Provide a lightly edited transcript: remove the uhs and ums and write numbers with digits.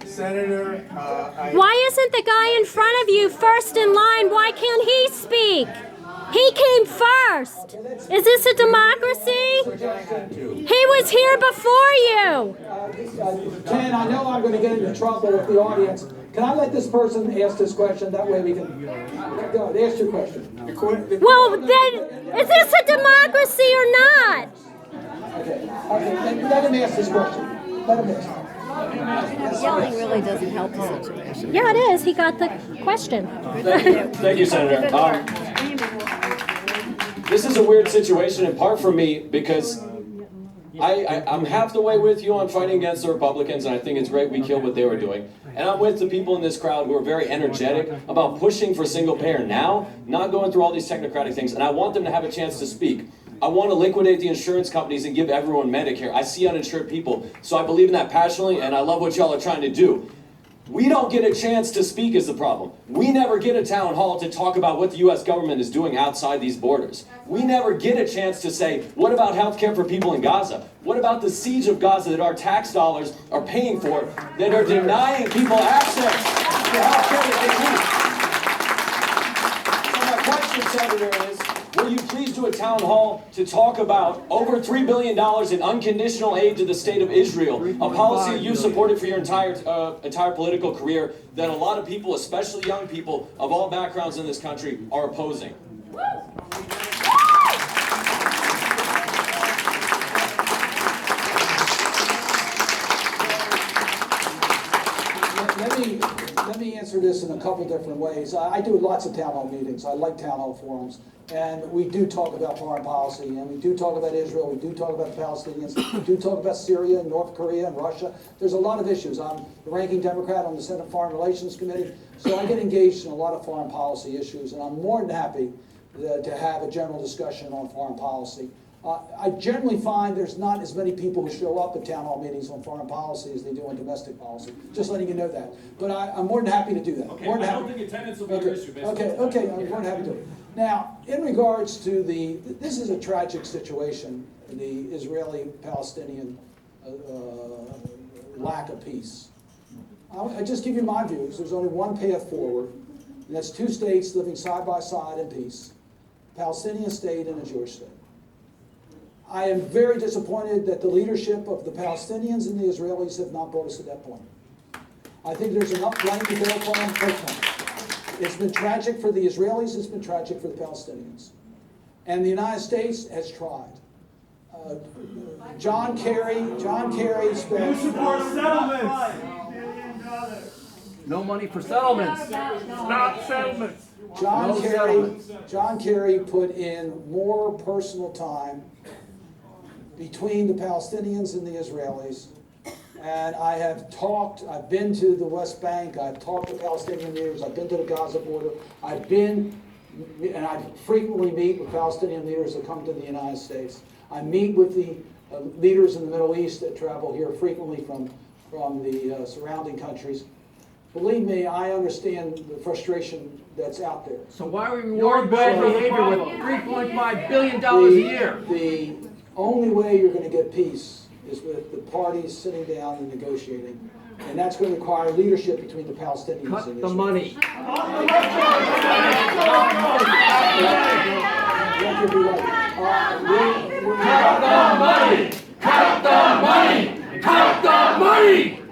Senator, Why isn't the guy in front of you first in line? Why can't he speak? He came first. Is this a democracy? He was here before you. Ken, I know I'm going to get into trouble with the audience. Can I let this person ask this question? That way we can... Go ahead, ask your question. Well, then, is this a democracy or not? Okay, let him ask this question. Let him ask. Yelling really doesn't help the situation. Yeah, it is. He got the question. Thank you, Senator. This is a weird situation, in part for me, because I'm half the way with you on fighting against the Republicans, and I think it's great we killed what they were doing. And I'm with the people in this crowd who are very energetic about pushing for single payer now, not going through all these technocratic things, and I want them to have a chance to speak. I want to liquidate the insurance companies and give everyone Medicare. I see uninsured people, so I believe in that passionately, and I love what y'all are trying to do. We don't get a chance to speak is the problem. We never get a town hall to talk about what the U.S. government is doing outside these borders. We never get a chance to say, what about health care for people in Gaza? What about the siege of Gaza that our tax dollars are paying for, that are denying people access to health care that they need? So my question, Senator, is, will you please do a town hall to talk about over $3 billion in unconditional aid to the state of Israel, a policy you supported for your entire political career that a lot of people, especially young people of all backgrounds in this country, are opposing? Let me answer this in a couple different ways. I do lots of town hall meetings. I like town hall forums. And we do talk about foreign policy, and we do talk about Israel, we do talk about the Palestinians, we do talk about Syria and North Korea and Russia. There's a lot of issues. I'm the ranking Democrat on the Senate Foreign Relations Committee, so I get engaged in a lot of foreign policy issues, and I'm more than happy to have a general discussion on foreign policy. I generally find there's not as many people who show up at town hall meetings on foreign policy as they do on domestic policy. Just letting you know that. But I'm more than happy to do that. Okay, I don't think attendance will be your issue, basically. Okay, I'm more than happy to do it. Now, in regards to this is a tragic situation, the Israeli-Palestinian lack of peace. I just give you my views. There's only one path forward, and that's two states living side by side in peace, a Palestinian state and a Jewish state. I am very disappointed that the leadership of the Palestinians and the Israelis have not brought us to that point. I think there's enough blame to go upon personally. It's been tragic for the Israelis, it's been tragic for the Palestinians. And the United States has tried. John Kerry spent... You support settlements! No money for settlements. Stop settlements! John Kerry put in more personal time between the Palestinians and the Israelis. And I've been to the West Bank, I've talked to Palestinian leaders, I've been to the Gaza border, I frequently meet with Palestinian leaders that come to the United States. I meet with the leaders in the Middle East that travel here frequently from the surrounding countries. Believe me, I understand the frustration that's out there. So why are we rewarding bad behavior with $3.5 billion a year? The only way you're going to get peace is with the parties sitting down and negotiating. And that's going to require leadership between the Palestinians Cut and the Israel. money. Cut the money! Cut the money! Cut the money!